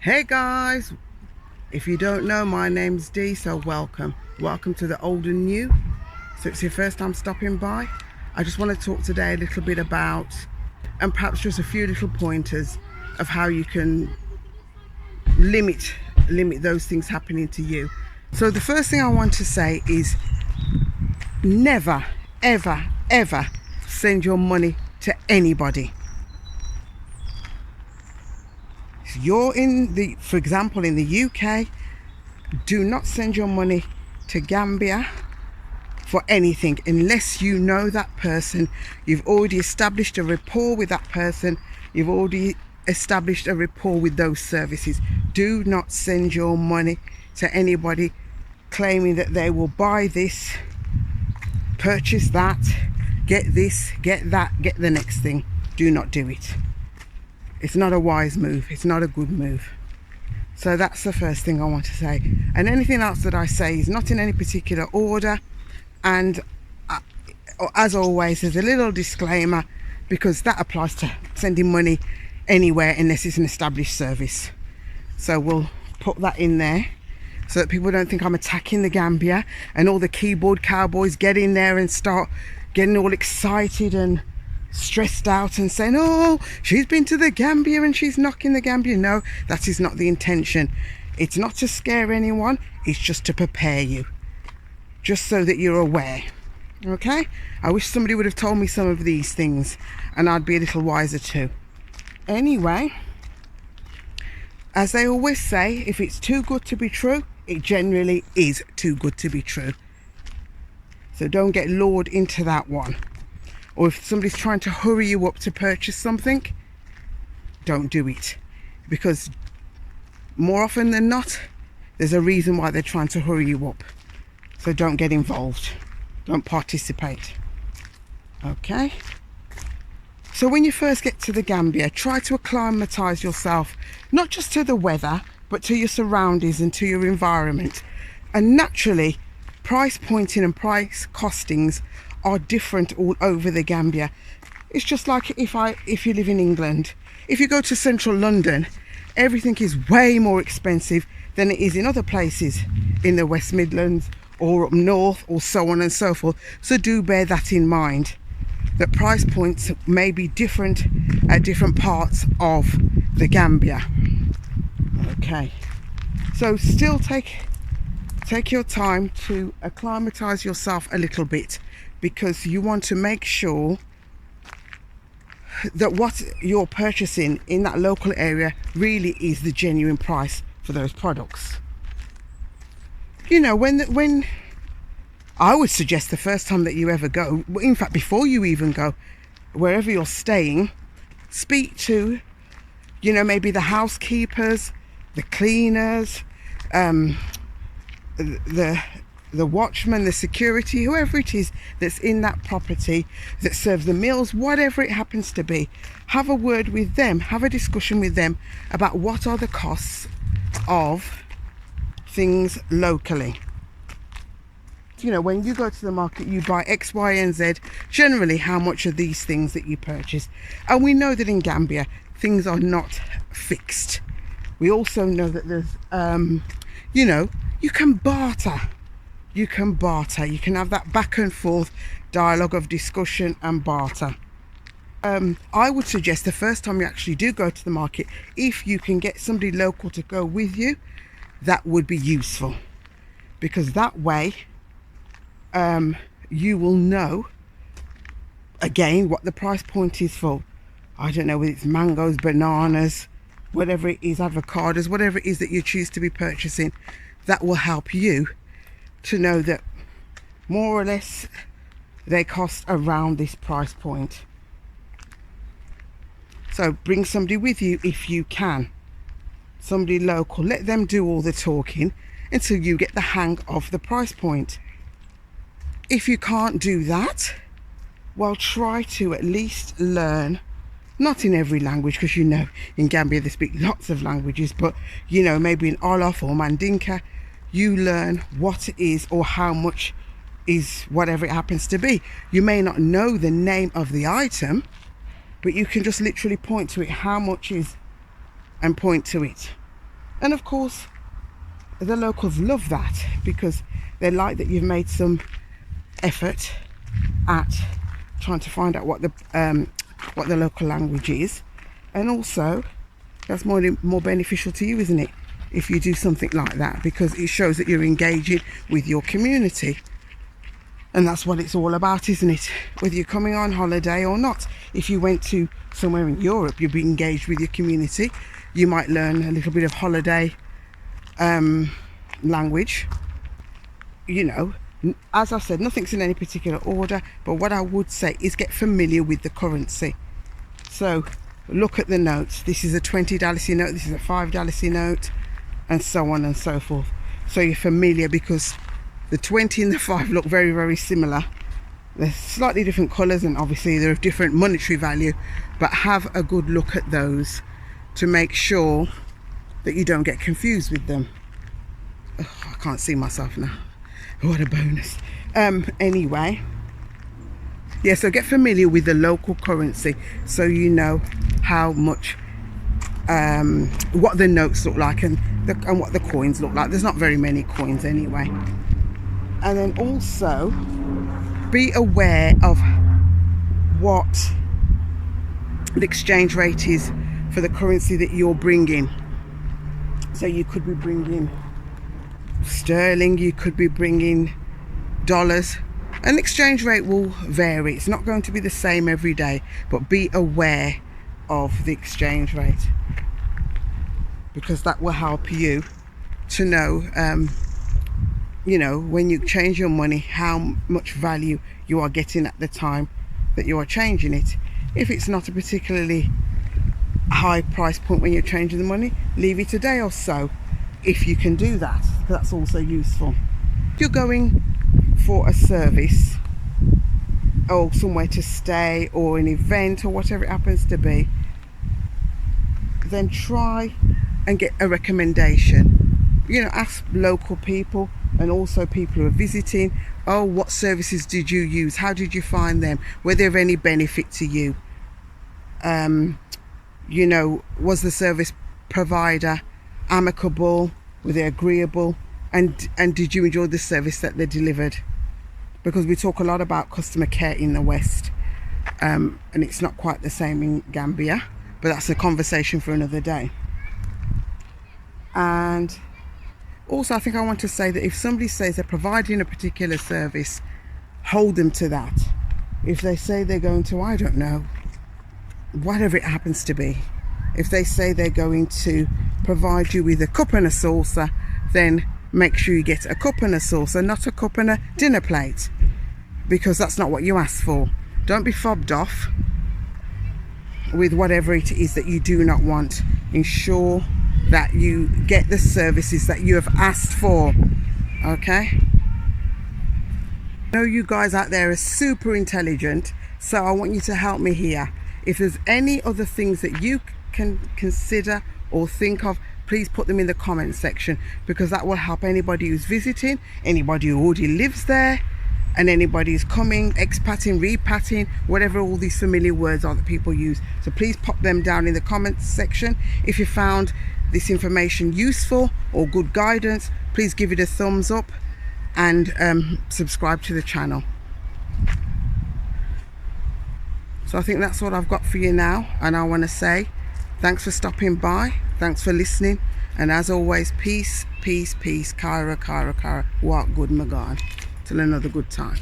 Hey guys, if you don't know, my name's Dee, so welcome to the old and new. So it's your first time stopping by. I just want to talk today a little bit about, and perhaps just a few little pointers of how you can limit those things happening to you. So the first thing I want to say is never ever send your money to anybody. You're for example, in the UK, do not send your money to Gambia for anything unless you know that person. You've already established a rapport with that person. You've already established a rapport with those services. Do not send your money to anybody claiming that they will buy this, purchase that, get this, get that, get the next thing. Do not do it. It's not a wise move. It's not a good move. So that's the first thing I want to say. And anything else that I say is not in any particular order. And as always, there's a little disclaimer, because that applies to sending money anywhere unless it's an established service. So we'll put that in there so that people don't think I'm attacking the Gambia and all the keyboard cowboys get in there and start getting all excited and stressed out and saying, oh, she's been to the Gambia and she's knocking the Gambia. No, that is not the intention. It's not to scare anyone. It's just to prepare you, just so that you're aware. Okay, I wish somebody would have told me some of these things and I'd be a little wiser too. Anyway, as they always say, if it's too good to be true, it generally is too good to be true. So don't get lured into that one. Or if somebody's trying to hurry you up to purchase something, don't do it. Because more often than not, there's a reason why they're trying to hurry you up. So don't get involved. Don't participate. Okay? So when you first get to the Gambia, try to acclimatise yourself, not just to the weather, but to your surroundings and to your environment. And naturally, price pointing and price costings are different all over the Gambia. It's just like if you live in England. If you go to central London, everything is way more expensive than it is in other places in the West Midlands or up north, or so on and so forth. So do bear that in mind, that price points may be different at different parts of the Gambia. Okay, so still take your time to acclimatise yourself a little bit, because you want to make sure that what you're purchasing in that local area really is the genuine price for those products. You know, when I would suggest the first time that you ever go, in fact before you even go, wherever you're staying, speak to, you know, maybe the housekeepers, the cleaners, the watchman, the security, whoever it is that's in that property that serves the meals, whatever it happens to be. Have a word with them, have a discussion with them about what are the costs of things locally. You know, when you go to the market, you buy X, Y and Z, generally how much are these things that you purchase. And we know that in Gambia things are not fixed. We also know that there's you know, you can barter. You can have that back and forth dialogue of discussion and barter. I would suggest the first time you actually do go to the market, if you can get somebody local to go with you, that would be useful, because that way you will know again what the price point is for, I don't know, whether it's mangoes, bananas, whatever it is, avocados, whatever it is that you choose to be purchasing. That will help you to know that more or less they cost around this price point. So bring somebody with you if you can, somebody local. Let them do all the talking until you get the hang of the price point. If you can't do that, well, try to at least learn, not in every language, because you know in Gambia they speak lots of languages, but you know, maybe in Olaf or Mandinka, you learn what is or how much is whatever it happens to be. You may not know the name of the item, but you can just literally point to it, how much is, and point to it. And of course the locals love that, because they like that you've made some effort at trying to find out what the local language is. And also that's more beneficial to you, isn't it, if you do something like that, because it shows that you're engaging with your community. And that's what it's all about, isn't it? Whether you're coming on holiday or not. If you went to somewhere in Europe, you'd be engaged with your community. You might learn a little bit of holiday language. You know, as I said, nothing's in any particular order, but what I would say is get familiar with the currency. So look at the notes. This is a $20 note, this is a $5 note, and so on and so forth. So you're familiar, because the 20 and the 5 look very, very similar. They're slightly different colours, and obviously they're of different monetary value, but have a good look at those to make sure that you don't get confused with them. Oh, I can't see myself now. What a bonus. Anyway, yeah, so get familiar with the local currency so you know how much what the notes look like and what the coins look like. There's not very many coins anyway. And then also be aware of what the exchange rate is for the currency that you're bringing. So you could be bringing sterling, you could be bringing dollars. An exchange rate will vary. It's not going to be the same every day, but be aware of the exchange rate, because that will help you to know, you know, when you change your money, how much value you are getting at the time that you are changing it. If it's not a particularly high price point when you're changing the money, leave it a day or so if you can do that. That's also useful. If you're going for a service or somewhere to stay or an event or whatever it happens to be, then try and get a recommendation. You know, ask local people and also people who are visiting, oh, what services did you use? How did you find them? Were they of any benefit to you? You know, was the service provider amicable? Were they agreeable? And did you enjoy the service that they delivered? Because we talk a lot about customer care in the West, and it's not quite the same in Gambia, but that's a conversation for another day. And also, I think I want to say that if somebody says they're providing a particular service, hold them to that. If they say they're going to, I don't know, whatever it happens to be, if they say they're going to provide you with a cup and a saucer, then make sure you get a cup and a saucer, not a cup and a dinner plate, because that's not what you asked for. Don't be fobbed off with whatever it is that you do not want. Ensure that you get the services that you have asked for. Okay? I know you guys out there are super intelligent, so I want you to help me here. If there's any other things that you can consider or think of, please put them in the comment section, because that will help anybody who's visiting, anybody who already lives there, and anybody who's coming, expatting, repatting, whatever all these familiar words are that people use. So please pop them down in the comments section. If you found this information useful or good guidance, please give it a thumbs up and subscribe to the channel. So I think that's what I've got for you now, and I want to say thanks for stopping by, thanks for listening, and as always, peace, peace, peace. Kairo, Kairo, Kairo. Walk good, my God. Till another good time.